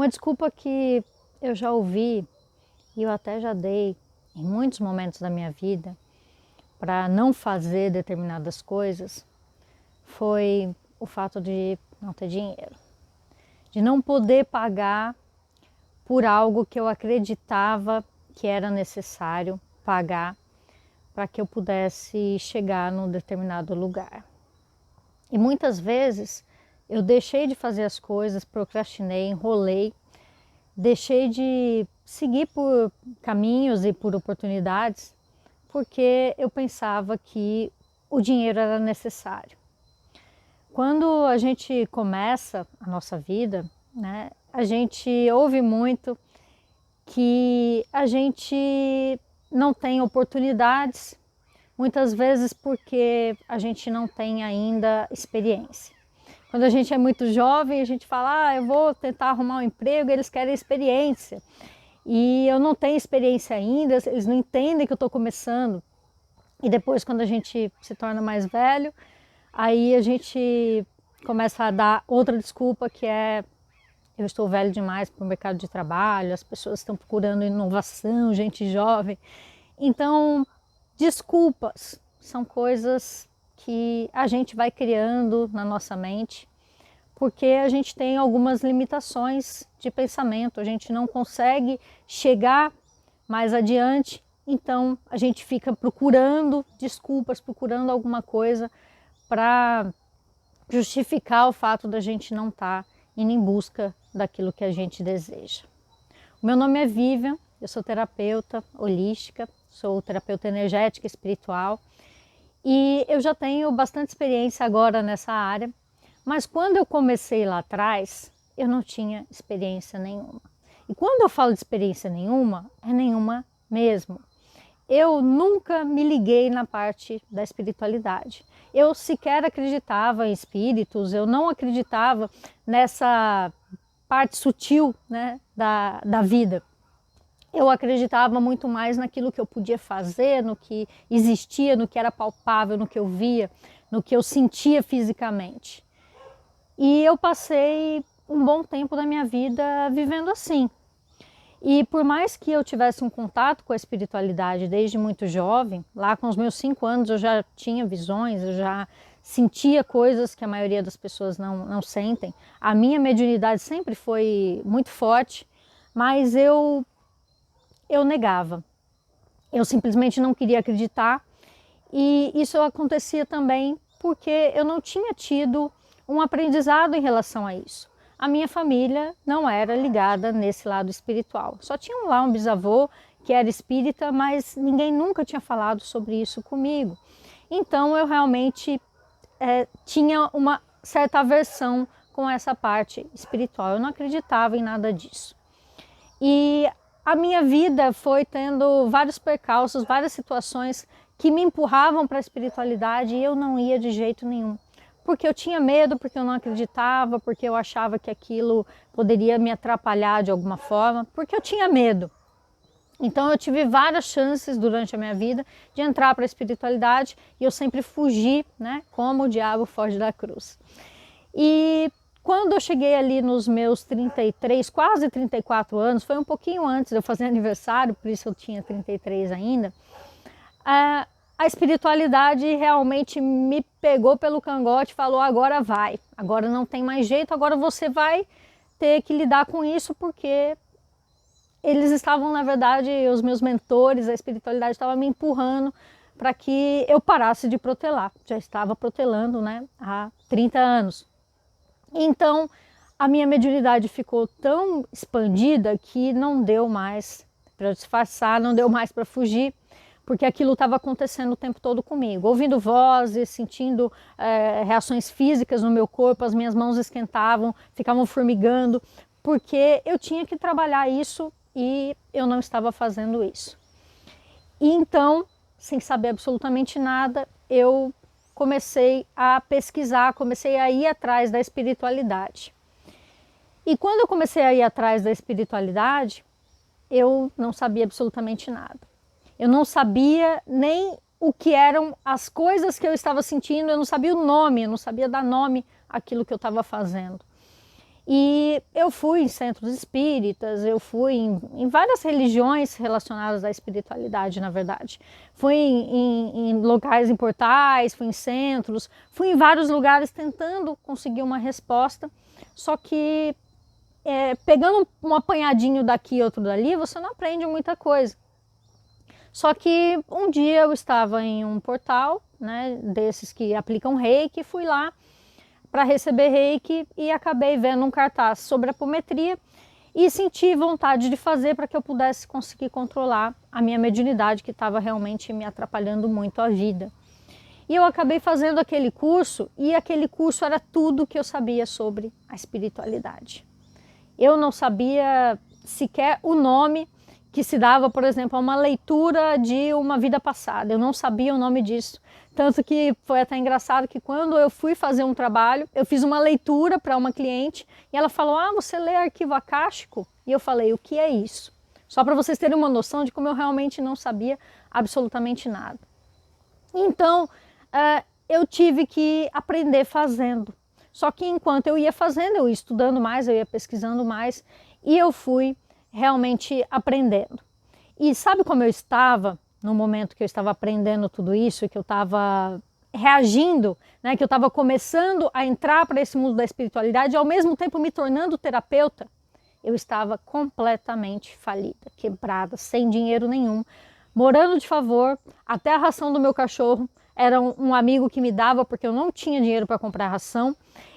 Uma desculpa que eu já ouvi e eu até já dei em muitos momentos da minha vida para não fazer determinadas coisas foi o fato de não ter dinheiro, de não poder pagar por algo que eu acreditava que era necessário pagar para que eu pudesse chegar num determinado lugar. E muitas vezes eu deixei de fazer as coisas, procrastinei, enrolei, deixei de seguir por caminhos e por oportunidades porque eu pensava que o dinheiro era necessário. Quando a gente começa a nossa vida, né, a gente ouve muito que a gente não tem oportunidades, muitas vezes porque a gente não tem ainda experiência. Quando a gente é muito jovem, a gente fala, eu vou tentar arrumar um emprego, eles querem experiência. E eu não tenho experiência ainda, eles não entendem que eu estou começando. E depois, quando a gente se torna mais velho, aí a gente começa a dar outra desculpa, que é eu estou velho demais para o mercado de trabalho, as pessoas estão procurando inovação, gente jovem. Então, desculpas são coisas que a gente vai criando na nossa mente, porque a gente tem algumas limitações de pensamento, a gente não consegue chegar mais adiante, então a gente fica procurando desculpas, procurando alguma coisa para justificar o fato da gente não estar indo em busca daquilo que a gente deseja. O meu nome é Vivian, eu sou terapeuta holística, sou terapeuta energética e espiritual e eu já tenho bastante experiência agora nessa área, mas quando eu comecei lá atrás, eu não tinha experiência nenhuma. E quando eu falo de experiência nenhuma, é nenhuma mesmo. Eu nunca me liguei na parte da espiritualidade. Eu sequer acreditava em espíritos, eu não acreditava nessa parte sutil, né, da vida. Eu acreditava muito mais naquilo que eu podia fazer, no que existia, no que era palpável, no que eu via, no que eu sentia fisicamente. E eu passei um bom tempo da minha vida vivendo assim. E por mais que eu tivesse um contato com a espiritualidade desde muito jovem, lá com os meus 5 anos eu já tinha visões, eu já sentia coisas que a maioria das pessoas não sentem. A minha mediunidade sempre foi muito forte, mas eu negava. Eu simplesmente não queria acreditar e isso acontecia também porque eu não tinha tido um aprendizado em relação a isso. A minha família não era ligada nesse lado espiritual. Só tinha lá um bisavô que era espírita, mas ninguém nunca tinha falado sobre isso comigo. Então eu realmente tinha uma certa aversão com essa parte espiritual. Eu não acreditava em nada disso. E a minha vida foi tendo vários percalços, várias situações que me empurravam para a espiritualidade e eu não ia de jeito nenhum. Porque eu tinha medo, porque eu não acreditava, porque eu achava que aquilo poderia me atrapalhar de alguma forma, porque eu tinha medo. Então eu tive várias chances durante a minha vida de entrar para a espiritualidade e eu sempre fugi, né, como o diabo foge da cruz. E quando eu cheguei ali nos meus 33, quase 34 anos, foi um pouquinho antes de eu fazer aniversário, por isso eu tinha 33 ainda, a espiritualidade realmente me pegou pelo cangote e falou, agora vai, agora não tem mais jeito, agora você vai ter que lidar com isso, porque eles estavam, na verdade, os meus mentores, a espiritualidade estava me empurrando para que eu parasse de protelar. Já estava protelando, né, há 30 anos. Então, a minha mediunidade ficou tão expandida que não deu mais para disfarçar, não deu mais para fugir, porque aquilo estava acontecendo o tempo todo comigo. Ouvindo vozes, sentindo reações físicas no meu corpo, as minhas mãos esquentavam, ficavam formigando, porque eu tinha que trabalhar isso e eu não estava fazendo isso. E então, sem saber absolutamente nada, eu comecei a pesquisar, comecei a ir atrás da espiritualidade. E quando eu comecei a ir atrás da espiritualidade, eu não sabia absolutamente nada. Eu não sabia nem o que eram as coisas que eu estava sentindo, eu não sabia o nome, eu não sabia dar nome àquilo que eu estava fazendo. E eu fui em centros espíritas, eu fui em várias religiões relacionadas à espiritualidade, na verdade. Fui em locais, em portais, fui em centros, fui em vários lugares tentando conseguir uma resposta, só que pegando um apanhadinho daqui e outro dali, você não aprende muita coisa. Só que um dia eu estava em um portal, né, desses que aplicam reiki, fui lá para receber reiki e acabei vendo um cartaz sobre apometria e senti vontade de fazer para que eu pudesse conseguir controlar a minha mediunidade, que estava realmente me atrapalhando muito a vida. E eu acabei fazendo aquele curso, e aquele curso era tudo que eu sabia sobre a espiritualidade. Eu não sabia sequer o nome que se dava, por exemplo, a uma leitura de uma vida passada. Eu não sabia o nome disso. Tanto que foi até engraçado que quando eu fui fazer um trabalho, eu fiz uma leitura para uma cliente e ela falou: ah, você lê arquivo acástico? E eu falei: o que é isso? Só para vocês terem uma noção de como eu realmente não sabia absolutamente nada. Então, eu tive que aprender fazendo. Só que enquanto eu ia fazendo, eu ia estudando mais, eu ia pesquisando mais e eu fui realmente aprendendo. E sabe como eu estava no momento que eu estava aprendendo tudo isso, que eu estava reagindo, né, que eu estava começando a entrar para esse mundo da espiritualidade e ao mesmo tempo me tornando terapeuta? Eu estava completamente falida, quebrada, sem dinheiro nenhum, morando de favor, até a ração do meu cachorro era um amigo que me dava porque eu não tinha dinheiro para comprar ração.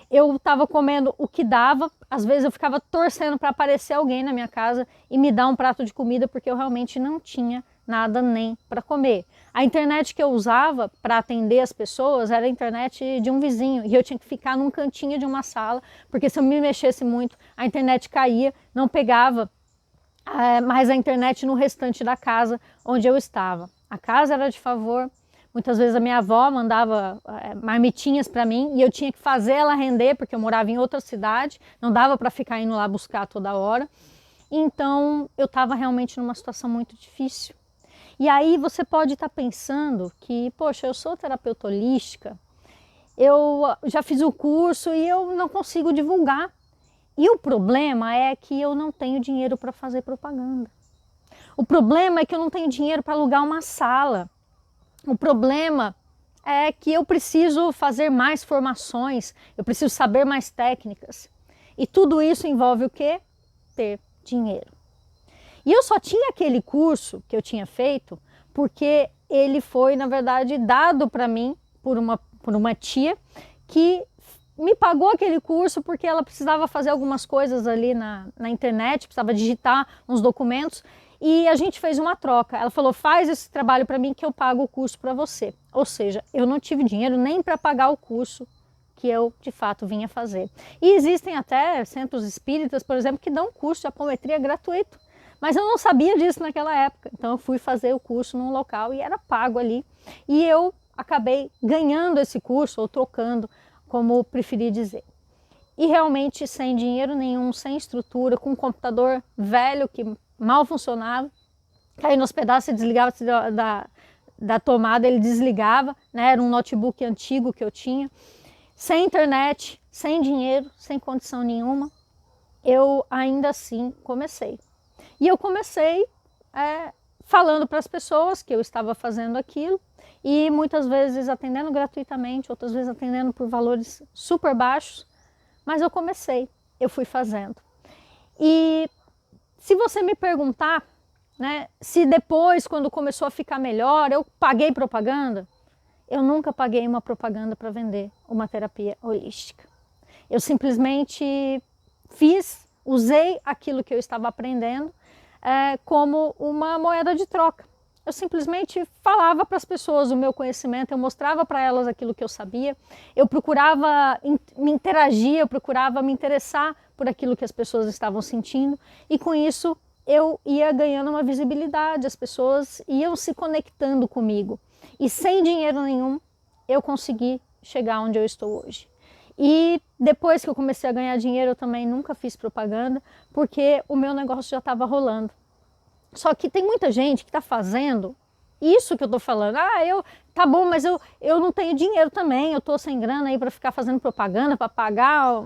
Eu estava comendo o que dava, às vezes eu ficava torcendo para aparecer alguém na minha casa e me dar um prato de comida porque eu realmente não tinha nada nem para comer. A internet que eu usava para atender as pessoas era a internet de um vizinho e eu tinha que ficar num cantinho de uma sala, porque se eu me mexesse muito, a internet caía, não pegava mais a internet no restante da casa onde eu estava. A casa era de favor. Muitas vezes a minha avó mandava marmitinhas para mim e eu tinha que fazer ela render, porque eu morava em outra cidade, não dava para ficar indo lá buscar toda hora. Então eu estava realmente numa situação muito difícil. E aí você pode estar pensando que, poxa, eu sou terapeuta holística, eu já fiz o curso e eu não consigo divulgar. E o problema é que eu não tenho dinheiro para fazer propaganda. O problema é que eu não tenho dinheiro para alugar uma sala. O problema é que eu preciso fazer mais formações, eu preciso saber mais técnicas. E tudo isso envolve o quê? Ter dinheiro. E eu só tinha aquele curso que eu tinha feito porque ele foi, na verdade, dado para mim por uma tia que me pagou aquele curso porque ela precisava fazer algumas coisas ali na internet, precisava digitar uns documentos. E a gente fez uma troca. Ela falou: faz esse trabalho para mim que eu pago o curso para você. Ou seja, eu não tive dinheiro nem para pagar o curso que eu de fato vinha fazer. E existem até centros espíritas, por exemplo, que dão curso de apometria gratuito. Mas eu não sabia disso naquela época. Então eu fui fazer o curso num local e era pago ali. E eu acabei ganhando esse curso, ou trocando, como preferi dizer. E realmente sem dinheiro nenhum, sem estrutura, com um computador velho que mal funcionava, caindo nos pedaços, e desligava da tomada, ele desligava, né? Era um notebook antigo que eu tinha, sem internet, sem dinheiro, sem condição nenhuma, eu ainda assim comecei. E eu comecei falando para as pessoas que eu estava fazendo aquilo, e muitas vezes atendendo gratuitamente, outras vezes atendendo por valores super baixos, mas eu comecei, eu fui fazendo. E se você me perguntar, né, se depois, quando começou a ficar melhor, eu paguei propaganda, eu nunca paguei uma propaganda para vender uma terapia holística. Eu simplesmente usei aquilo que eu estava aprendendo como uma moeda de troca. Eu simplesmente falava para as pessoas o meu conhecimento, eu mostrava para elas aquilo que eu sabia, eu procurava me interagir, eu procurava me interessar por aquilo que as pessoas estavam sentindo, e com isso eu ia ganhando uma visibilidade, as pessoas iam se conectando comigo. E sem dinheiro nenhum, eu consegui chegar onde eu estou hoje. E depois que eu comecei a ganhar dinheiro, eu também nunca fiz propaganda, porque o meu negócio já estava rolando. Só que tem muita gente que está fazendo isso que eu tô falando. Tá bom, mas eu não tenho dinheiro também, eu tô sem grana aí para ficar fazendo propaganda, para pagar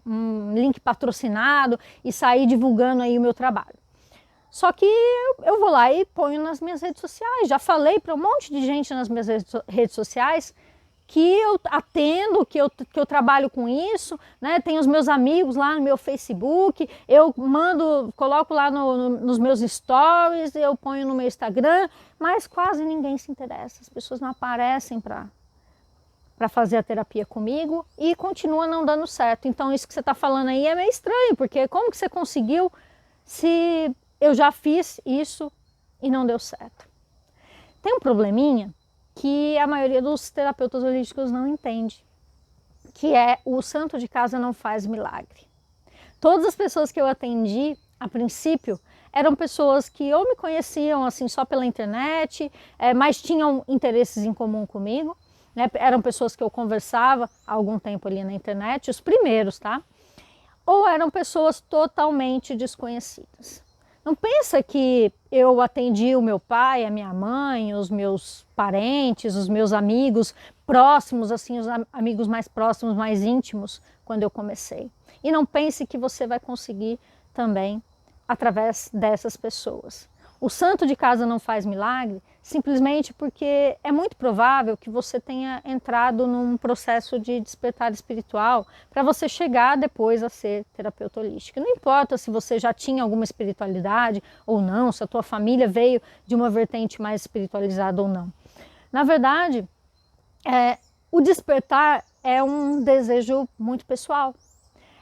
um link patrocinado e sair divulgando aí o meu trabalho. Só que eu vou lá e ponho nas minhas redes sociais. Já falei para um monte de gente nas minhas redes sociais que eu atendo, que eu trabalho com isso, né? Tenho os meus amigos lá no meu Facebook, eu coloco lá nos meus stories, eu ponho no meu Instagram, mas quase ninguém se interessa. As pessoas não aparecem para fazer a terapia comigo e continua não dando certo. Então isso que você está falando aí é meio estranho, porque como que você conseguiu se eu já fiz isso e não deu certo? Tem um probleminha que a maioria dos terapeutas holísticos não entende, que é o santo de casa não faz milagre. Todas as pessoas que eu atendi, a princípio, eram pessoas que ou me conheciam assim só pela internet, mas tinham interesses em comum comigo, né? Eram pessoas que eu conversava há algum tempo ali na internet, os primeiros, tá? Ou eram pessoas totalmente desconhecidas. Não pensa que eu atendi o meu pai, a minha mãe, os meus parentes, os meus amigos próximos, assim, os amigos mais próximos, mais íntimos, quando eu comecei. E não pense que você vai conseguir também através dessas pessoas. O santo de casa não faz milagre simplesmente porque é muito provável que você tenha entrado num processo de despertar espiritual para você chegar depois a ser terapeuta holística. Não importa se você já tinha alguma espiritualidade ou não, se a tua família veio de uma vertente mais espiritualizada ou não. Na verdade, o despertar é um desejo muito pessoal.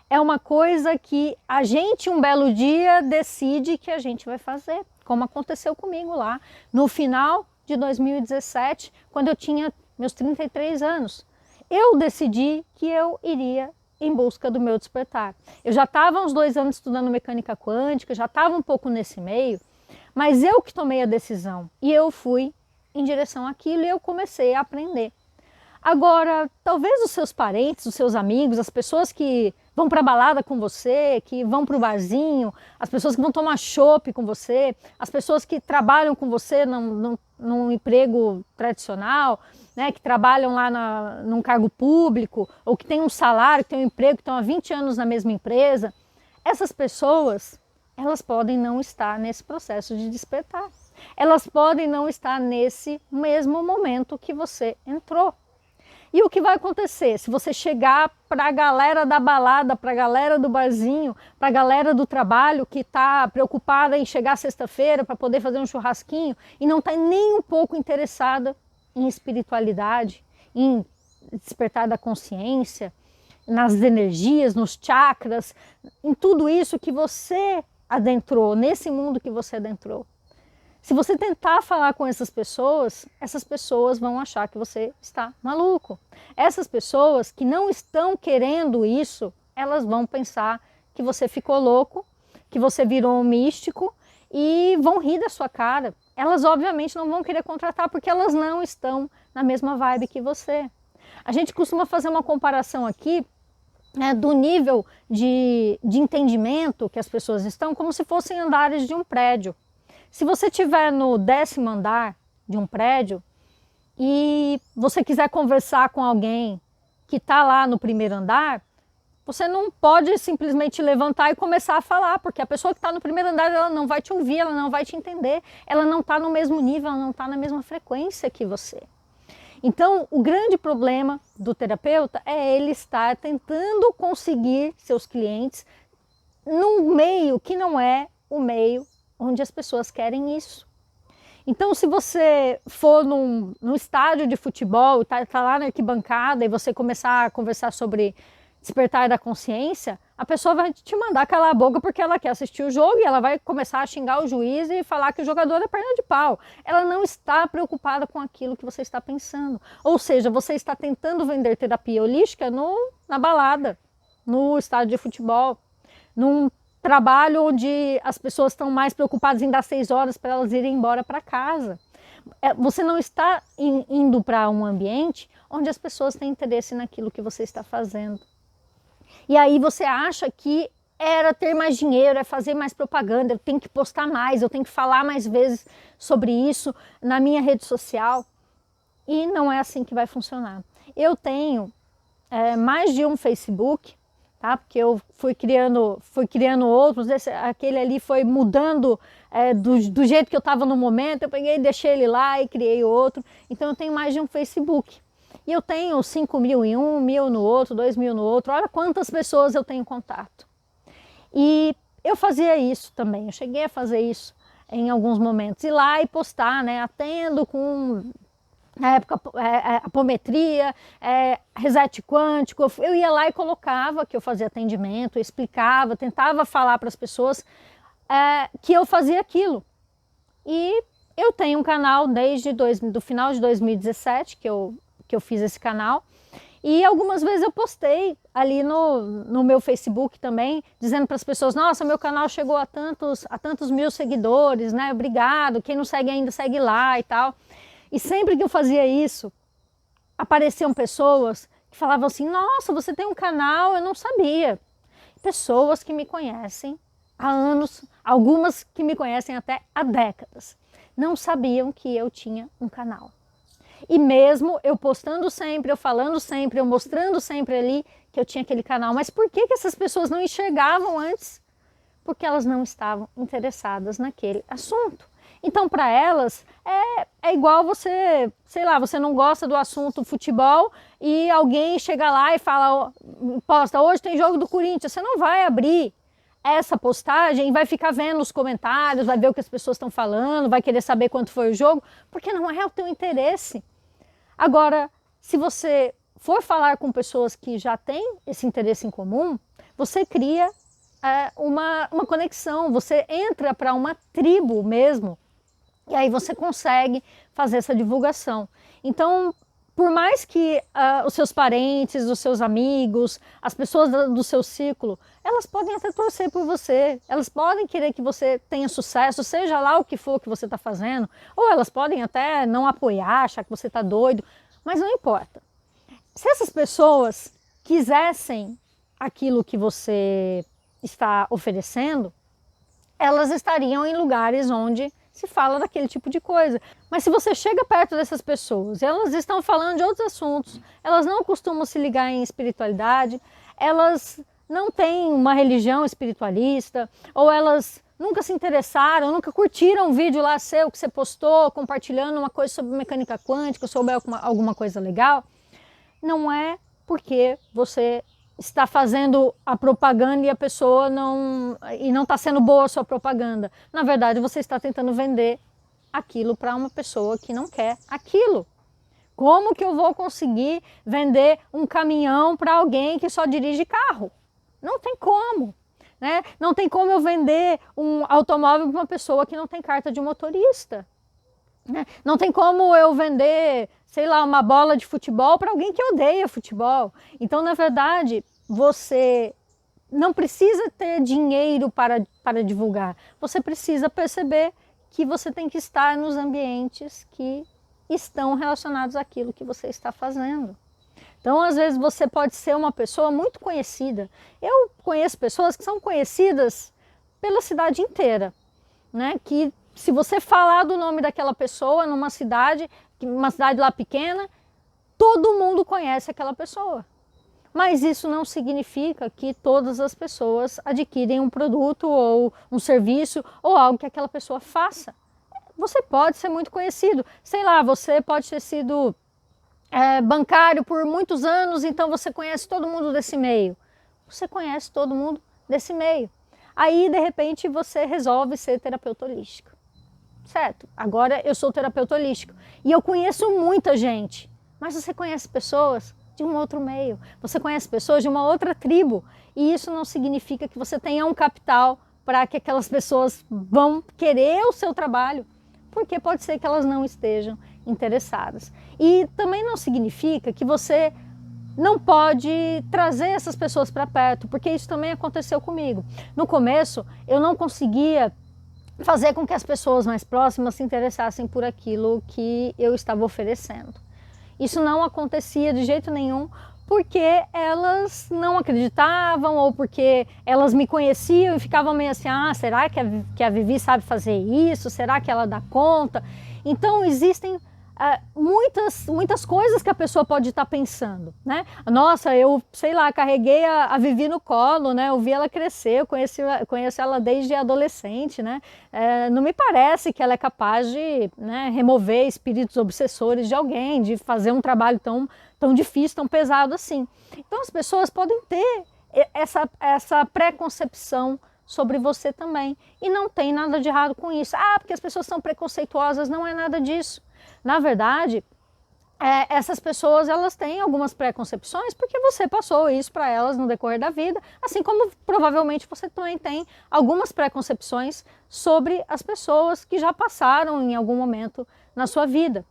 É uma coisa que a gente um belo dia decide que a gente vai fazer, como aconteceu comigo lá no final de 2017, quando eu tinha meus 33 anos. Eu decidi que eu iria em busca do meu despertar. Eu já estava há uns 2 anos estudando mecânica quântica, já estava um pouco nesse meio, mas eu que tomei a decisão e eu fui em direção àquilo e eu comecei a aprender. Agora, talvez os seus parentes, os seus amigos, as pessoas que vão para a balada com você, que vão para o barzinho, as pessoas que vão tomar chopp com você, as pessoas que trabalham com você num emprego tradicional, né, que trabalham lá num cargo público, ou que têm um salário, que têm um emprego, que estão há 20 anos na mesma empresa, essas pessoas, elas podem não estar nesse processo de despertar. Elas podem não estar nesse mesmo momento que você entrou. E o que vai acontecer? Se você chegar para a galera da balada, para a galera do barzinho, para a galera do trabalho que está preocupada em chegar sexta-feira para poder fazer um churrasquinho e não está nem um pouco interessada em espiritualidade, em despertar da consciência, nas energias, nos chakras, em tudo isso que você adentrou, nesse mundo que você adentrou. Se você tentar falar com essas pessoas vão achar que você está maluco. Essas pessoas que não estão querendo isso, elas vão pensar que você ficou louco, que você virou um místico e vão rir da sua cara. Elas obviamente não vão querer contratar porque elas não estão na mesma vibe que você. A gente costuma fazer uma comparação aqui, né, do nível de entendimento que as pessoas estão, como se fossem andares de um prédio. Se você estiver no 10º andar de um prédio e você quiser conversar com alguém que está lá no 1º andar, você não pode simplesmente levantar e começar a falar, porque a pessoa que está no 1º andar ela não vai te ouvir, ela não vai te entender, ela não está no mesmo nível, ela não está na mesma frequência que você. Então, o grande problema do terapeuta é ele estar tentando conseguir seus clientes num meio que não é o meio onde as pessoas querem isso. Então, se você for num estádio de futebol, tá lá na arquibancada e você começar a conversar sobre despertar da consciência, a pessoa vai te mandar calar a boca porque ela quer assistir o jogo e ela vai começar a xingar o juiz e falar que o jogador é perna de pau. Ela não está preocupada com aquilo que você está pensando. Ou seja, você está tentando vender terapia holística na balada, no estádio de futebol, num trabalho onde as pessoas estão mais preocupadas em dar 6 horas para elas irem embora para casa. Você não está indo para um ambiente onde as pessoas têm interesse naquilo que você está fazendo. E aí você acha que era ter mais dinheiro, é fazer mais propaganda, eu tenho que postar mais, eu tenho que falar mais vezes sobre isso na minha rede social. E não é assim que vai funcionar. Eu tenho mais de um Facebook, tá? Porque eu fui criando outros, aquele ali foi mudando do jeito que eu estava no momento, eu peguei, deixei ele lá e criei outro. Então eu tenho mais de um Facebook. E eu tenho 5.000 em um, 1.000 no outro, 2.000 no outro, olha quantas pessoas eu tenho contato. E eu fazia isso também, eu cheguei a fazer isso em alguns momentos, ir lá e postar, né? Atendo com... Na época, apometria, reset quântico, eu ia lá e colocava que eu fazia atendimento, eu explicava, tentava falar para as pessoas que eu fazia aquilo. E eu tenho um canal desde do final de 2017, que eu fiz esse canal, e algumas vezes eu postei ali no meu Facebook também, dizendo para as pessoas, nossa, meu canal chegou a tantos mil seguidores, né, obrigado, quem não segue ainda segue lá e tal. E sempre que eu fazia isso, apareciam pessoas que falavam assim, nossa, você tem um canal, eu não sabia. Pessoas que me conhecem há anos, algumas que me conhecem até há décadas, não sabiam que eu tinha um canal. E mesmo eu postando sempre, eu falando sempre, eu mostrando sempre ali que eu tinha aquele canal, mas por que essas pessoas não enxergavam antes? Porque elas não estavam interessadas naquele assunto. Então, para elas, é igual você, sei lá, você não gosta do assunto futebol e alguém chega lá e fala, posta, hoje tem jogo do Corinthians, você não vai abrir essa postagem e vai ficar vendo os comentários, vai ver o que as pessoas estão falando, vai querer saber quanto foi o jogo, porque não é o teu interesse. Agora, se você for falar com pessoas que já têm esse interesse em comum, você cria uma conexão, você entra para uma tribo mesmo, e aí você consegue fazer essa divulgação. Então, por mais que os seus parentes, os seus amigos, as pessoas do seu círculo, elas podem até torcer por você, elas podem querer que você tenha sucesso, seja lá o que for que você está fazendo, ou elas podem até não apoiar, achar que você está doido, mas não importa. Se essas pessoas quisessem aquilo que você está oferecendo, elas estariam em lugares onde se fala daquele tipo de coisa. Mas se você chega perto dessas pessoas, elas estão falando de outros assuntos, elas não costumam se ligar em espiritualidade, elas não têm uma religião espiritualista, ou elas nunca se interessaram, nunca curtiram um vídeo lá seu que você postou, compartilhando uma coisa sobre mecânica quântica, sobre alguma coisa legal, não é porque você está fazendo a propaganda e a pessoa não está sendo boa a sua propaganda. Na verdade, você está tentando vender aquilo para uma pessoa que não quer aquilo. Como que eu vou conseguir vender um caminhão para alguém que só dirige carro? Não tem como, né? Não tem como eu vender um automóvel para uma pessoa que não tem carta de motorista, né? Não tem como eu vender, sei lá, uma bola de futebol para alguém que odeia futebol. Então, na verdade, você não precisa ter dinheiro para divulgar. Você precisa perceber que você tem que estar nos ambientes que estão relacionados àquilo que você está fazendo. Então, às vezes, você pode ser uma pessoa muito conhecida. Eu conheço pessoas que são conhecidas pela cidade inteira, né? Que se você falar do nome daquela pessoa numa cidade lá pequena, todo mundo conhece aquela pessoa. Mas isso não significa que todas as pessoas adquirem um produto ou um serviço ou algo que aquela pessoa faça. Você pode ser muito conhecido. Sei lá, você pode ter sido bancário por muitos anos, então você conhece todo mundo desse meio. Você conhece todo mundo desse meio. Aí, de repente, você resolve ser terapeuta holístico. Certo? Agora eu sou terapeuta holístico e eu conheço muita gente, mas você conhece pessoas de um outro meio, você conhece pessoas de uma outra tribo e isso não significa que você tenha um capital para que aquelas pessoas vão querer o seu trabalho, porque pode ser que elas não estejam interessadas. E também não significa que você não pode trazer essas pessoas para perto, porque isso também aconteceu comigo. No começo eu não conseguia fazer com que as pessoas mais próximas se interessassem por aquilo que eu estava oferecendo. Isso não acontecia de jeito nenhum, porque elas não acreditavam ou porque elas me conheciam e ficavam meio assim, será que a Vivi sabe fazer isso? Será que ela dá conta? Então existem muitas coisas que a pessoa pode estar pensando, né? Nossa, eu, sei lá, carreguei a Vivi no colo, né? Eu vi ela crescer, eu conheço ela desde adolescente, né? Não me parece que ela é capaz de, né, remover espíritos obsessores de alguém, de fazer um trabalho tão difícil, tão pesado assim. Então as pessoas podem ter essa preconcepção sobre você também. E não tem nada de errado com isso. Porque as pessoas são preconceituosas, não é nada disso. Na verdade, essas pessoas elas têm algumas preconcepções porque você passou isso para elas no decorrer da vida, assim como provavelmente você também tem algumas preconcepções sobre as pessoas que já passaram em algum momento na sua vida.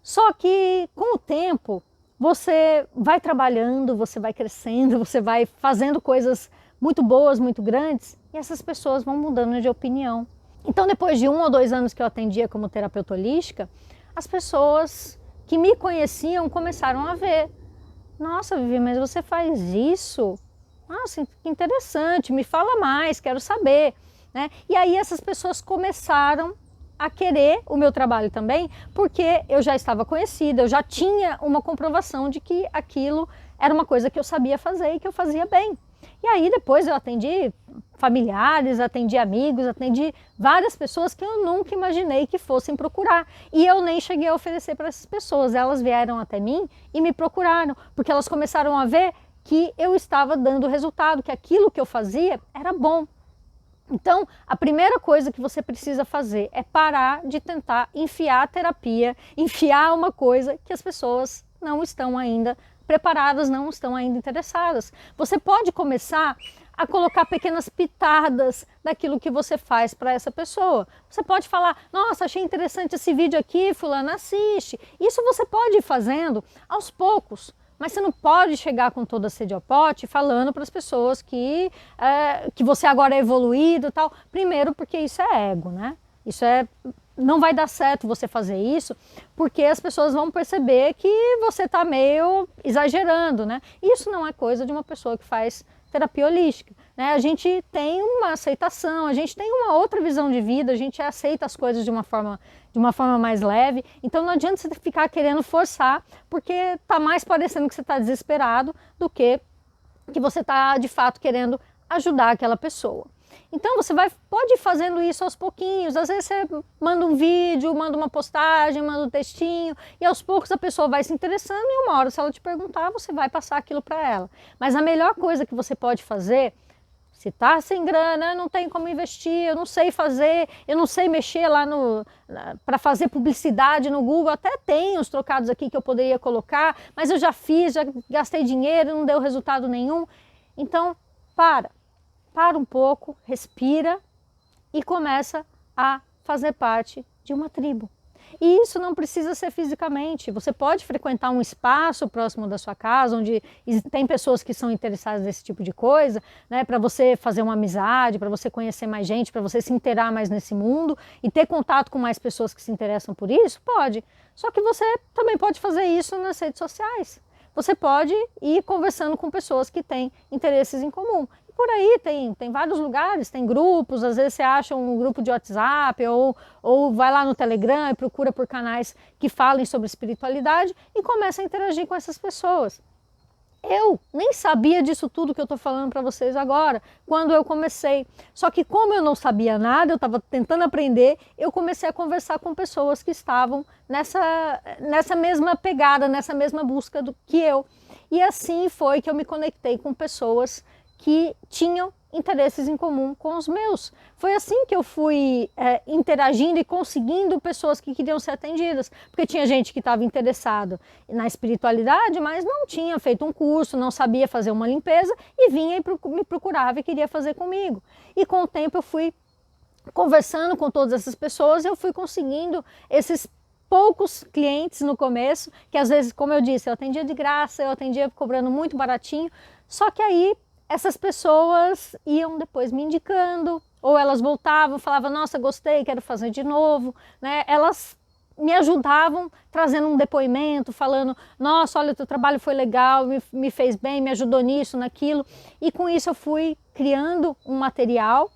Só que com o tempo você vai trabalhando, você vai crescendo, você vai fazendo coisas muito boas, muito grandes, e essas pessoas vão mudando de opinião. Então, depois de 1 ou 2 anos que eu atendia como terapeuta holística, as pessoas que me conheciam começaram a ver. Nossa, Vivi, mas você faz isso? Nossa, que interessante, me fala mais, quero saber, né? E aí essas pessoas começaram a querer o meu trabalho também, porque eu já estava conhecida, eu já tinha uma comprovação de que aquilo era uma coisa que eu sabia fazer e que eu fazia bem. E aí depois eu atendi familiares, atendi amigos, atendi várias pessoas que eu nunca imaginei que fossem procurar. E eu nem cheguei a oferecer para essas pessoas, elas vieram até mim e me procuraram, porque elas começaram a ver que eu estava dando resultado, que aquilo que eu fazia era bom. Então, a primeira coisa que você precisa fazer é parar de tentar enfiar a terapia, enfiar uma coisa que as pessoas não estão ainda preparadas, não estão ainda interessadas. Você pode começar a colocar pequenas pitadas daquilo que você faz para essa pessoa. Você pode falar, nossa, achei interessante esse vídeo aqui, fulano, assiste. Isso você pode ir fazendo aos poucos. Mas você não pode chegar com toda a sede ao pote falando para as pessoas que você agora é evoluído e tal. Primeiro porque isso é ego, né? Não vai dar certo você fazer isso, porque as pessoas vão perceber que você está meio exagerando, né? Isso não é coisa de uma pessoa que faz terapia holística, né? A gente tem uma aceitação, a gente tem uma outra visão de vida, a gente aceita as coisas de uma forma mais leve, então não adianta você ficar querendo forçar, porque está mais parecendo que você está desesperado do que você está de fato querendo ajudar aquela pessoa. Então você pode ir fazendo isso aos pouquinhos, às vezes você manda um vídeo, manda uma postagem, manda um textinho, e aos poucos a pessoa vai se interessando e uma hora, se ela te perguntar, você vai passar aquilo para ela. Mas a melhor coisa que você pode fazer, se está sem grana, não tem como investir, eu não sei fazer, eu não sei mexer lá para fazer publicidade no Google, até tem os trocados aqui que eu poderia colocar, mas eu já fiz, já gastei dinheiro, não deu resultado nenhum. Então, para um pouco, respira e começa a fazer parte de uma tribo. E isso não precisa ser fisicamente, você pode frequentar um espaço próximo da sua casa, onde tem pessoas que são interessadas nesse tipo de coisa, né, para você fazer uma amizade, para você conhecer mais gente, para você se inteirar mais nesse mundo e ter contato com mais pessoas que se interessam por isso, pode. Só que você também pode fazer isso nas redes sociais. Você pode ir conversando com pessoas que têm interesses em comum. Por aí tem vários lugares, tem grupos, às vezes você acha um grupo de WhatsApp ou vai lá no Telegram e procura por canais que falem sobre espiritualidade e começa a interagir com essas pessoas. Eu nem sabia disso tudo que eu estou falando para vocês agora, quando eu comecei. Só que como eu não sabia nada, eu estava tentando aprender, eu comecei a conversar com pessoas que estavam nessa mesma pegada, nessa mesma busca do que eu. E assim foi que eu me conectei com pessoas que tinham interesses em comum com os meus. Foi assim que eu fui interagindo e conseguindo pessoas que queriam ser atendidas, porque tinha gente que estava interessado na espiritualidade, mas não tinha feito um curso, não sabia fazer uma limpeza e vinha e me procurava e queria fazer comigo. E com o tempo eu fui conversando com todas essas pessoas, eu fui conseguindo esses poucos clientes no começo, que às vezes, como eu disse, eu atendia de graça, eu atendia cobrando muito baratinho, só que aí essas pessoas iam depois me indicando, ou elas voltavam, falavam, nossa, gostei, quero fazer de novo, né? Elas me ajudavam trazendo um depoimento, falando, nossa, olha, o teu trabalho foi legal, me fez bem, me ajudou nisso, naquilo. E com isso eu fui criando um material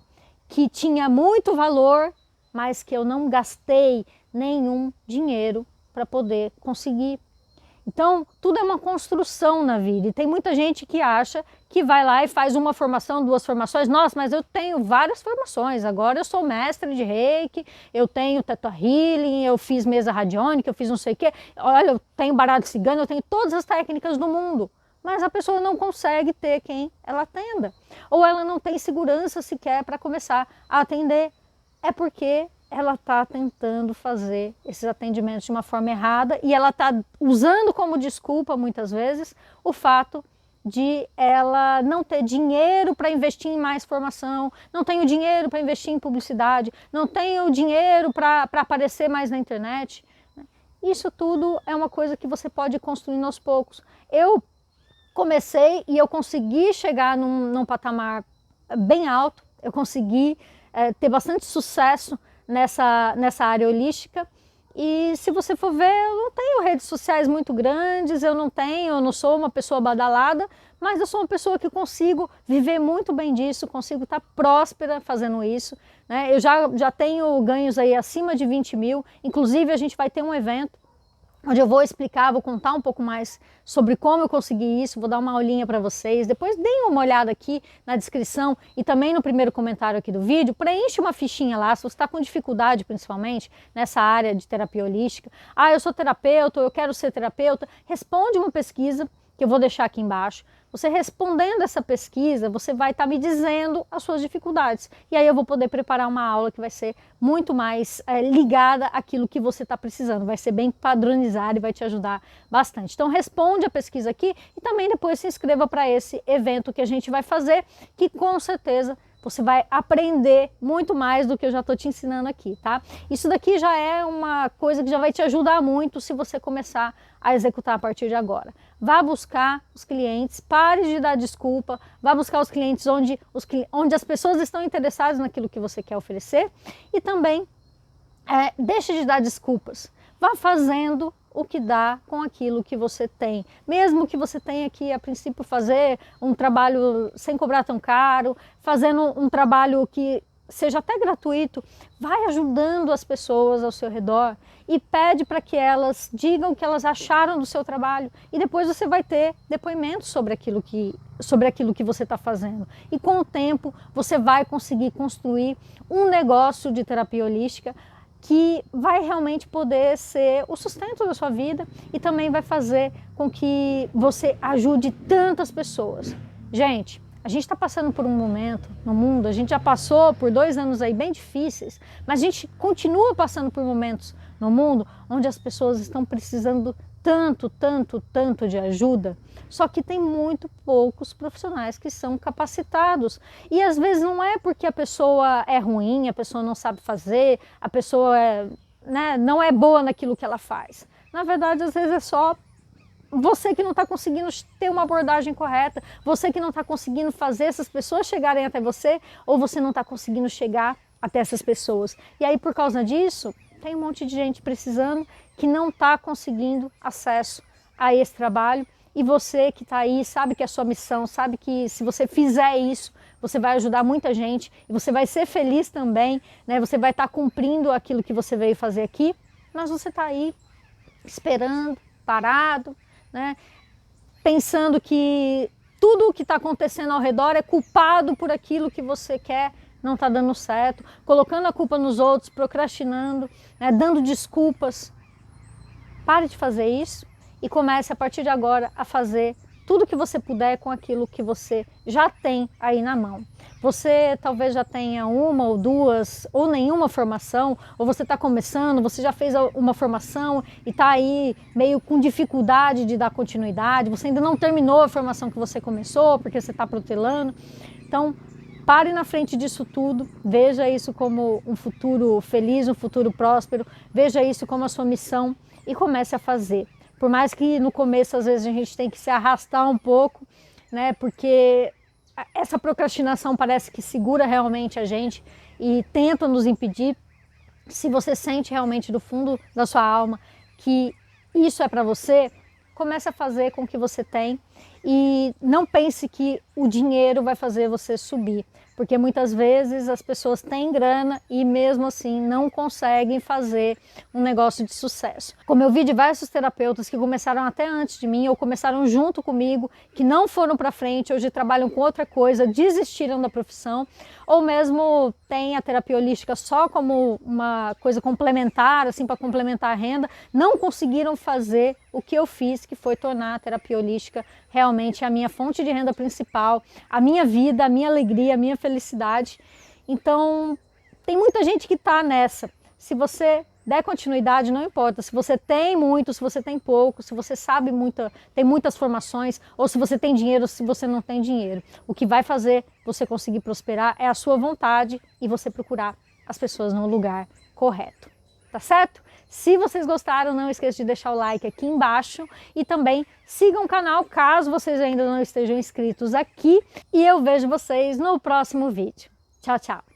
que tinha muito valor, mas que eu não gastei nenhum dinheiro para poder conseguir. Então, tudo é uma construção na vida e tem muita gente que acha que vai lá e faz uma formação, 2 formações. Nossa, mas eu tenho várias formações, agora eu sou mestre de Reiki, eu tenho Theta Healing, eu fiz mesa radiônica, eu fiz não sei o quê. Olha, eu tenho baralho cigano, eu tenho todas as técnicas do mundo. Mas a pessoa não consegue ter quem ela atenda. Ou ela não tem segurança sequer para começar a atender. É porque ela está tentando fazer esses atendimentos de uma forma errada e ela está usando como desculpa, muitas vezes, o fato de ela não ter dinheiro para investir em mais formação, não tenho dinheiro para investir em publicidade, não tenho dinheiro para aparecer mais na internet. Isso tudo é uma coisa que você pode construir aos poucos. Eu comecei e eu consegui chegar num patamar bem alto, eu consegui ter bastante sucesso nessa área holística. E se você for ver, eu não tenho redes sociais muito grandes, eu não sou uma pessoa badalada, mas eu sou uma pessoa que consigo viver muito bem disso, consigo estar próspera fazendo isso, né? Eu já tenho ganhos aí acima de 20 mil, inclusive a gente vai ter um evento onde eu vou explicar, vou contar um pouco mais sobre como eu consegui isso, vou dar uma aulinha para vocês. Depois deem uma olhada aqui na descrição e também no primeiro comentário aqui do vídeo, preenche uma fichinha lá, se você está com dificuldade principalmente nessa área de terapia holística. Ah, eu sou terapeuta, eu quero ser terapeuta. Responde uma pesquisa que eu vou deixar aqui embaixo. Você respondendo essa pesquisa, você vai estar me dizendo as suas dificuldades. E aí eu vou poder preparar uma aula que vai ser muito mais ligada àquilo que você está precisando. Vai ser bem padronizada e vai te ajudar bastante. Então responde a pesquisa aqui e também depois se inscreva para esse evento que a gente vai fazer, que com certeza você vai aprender muito mais do que eu já estou te ensinando aqui, tá? Isso daqui já é uma coisa que já vai te ajudar muito se você começar a executar a partir de agora. Vá buscar os clientes, pare de dar desculpa, vá buscar os clientes onde as pessoas estão interessadas naquilo que você quer oferecer e também deixe de dar desculpas. Vá fazendo o que dá com aquilo que você tem. Mesmo que você tenha que, a princípio, fazer um trabalho sem cobrar tão caro, fazendo um trabalho que seja até gratuito, vai ajudando as pessoas ao seu redor e pede para que elas digam o que elas acharam do seu trabalho e depois você vai ter depoimentos sobre aquilo que você está fazendo. E com o tempo você vai conseguir construir um negócio de terapia holística que vai realmente poder ser o sustento da sua vida e também vai fazer com que você ajude tantas pessoas. Gente, a gente está passando por um momento no mundo, a gente já passou por 2 anos aí bem difíceis, mas a gente continua passando por momentos no mundo onde as pessoas estão precisando tanto de ajuda, só que tem muito poucos profissionais que são capacitados. E às vezes não é porque a pessoa é ruim, a pessoa não sabe fazer, a pessoa não é boa naquilo que ela faz. Na verdade, às vezes é só você que não está conseguindo ter uma abordagem correta, você que não está conseguindo fazer essas pessoas chegarem até você, ou você não está conseguindo chegar até essas pessoas. E aí, por causa disso, tem um monte de gente precisando que não está conseguindo acesso a esse trabalho. E você que está aí sabe que é a sua missão, sabe que se você fizer isso, você vai ajudar muita gente e você vai ser feliz também, né? Você vai estar cumprindo aquilo que você veio fazer aqui, mas você está aí esperando, parado, né? Pensando que tudo o que está acontecendo ao redor é culpado por aquilo que você quer, não está dando certo, colocando a culpa nos outros, procrastinando, né? Dando desculpas. Pare de fazer isso e comece a partir de agora a fazer tudo que você puder com aquilo que você já tem aí na mão. Você talvez já tenha 1 ou 2 ou nenhuma formação, ou você está começando, você já fez uma formação e está aí meio com dificuldade de dar continuidade, você ainda não terminou a formação que você começou porque você está protelando. Então, pare na frente disso tudo, veja isso como um futuro feliz, um futuro próspero, veja isso como a sua missão e comece a fazer. Por mais que no começo, às vezes, a gente tem que se arrastar um pouco, né? Porque essa procrastinação parece que segura realmente a gente e tenta nos impedir. Se você sente realmente do fundo da sua alma que isso é para você, comece a fazer com o que você tem e não pense que o dinheiro vai fazer você subir, porque muitas vezes as pessoas têm grana e mesmo assim não conseguem fazer um negócio de sucesso. Como eu vi diversos terapeutas que começaram até antes de mim ou começaram junto comigo, que não foram para frente, hoje trabalham com outra coisa, desistiram da profissão, ou mesmo têm a terapia holística só como uma coisa complementar, assim, para complementar a renda, não conseguiram fazer o que eu fiz, que foi tornar a terapia holística realmente a minha fonte de renda principal, a minha vida, a minha alegria, a minha felicidade. Então, tem muita gente que está nessa. Se você der continuidade, não importa se você tem muito, se você tem pouco, se você sabe tem muitas formações, ou se você tem dinheiro, se você não tem dinheiro. O que vai fazer você conseguir prosperar é a sua vontade e você procurar as pessoas no lugar correto. Tá certo? Se vocês gostaram, não esqueça de deixar o like aqui embaixo e também sigam o canal caso vocês ainda não estejam inscritos aqui. E eu vejo vocês no próximo vídeo. Tchau, tchau!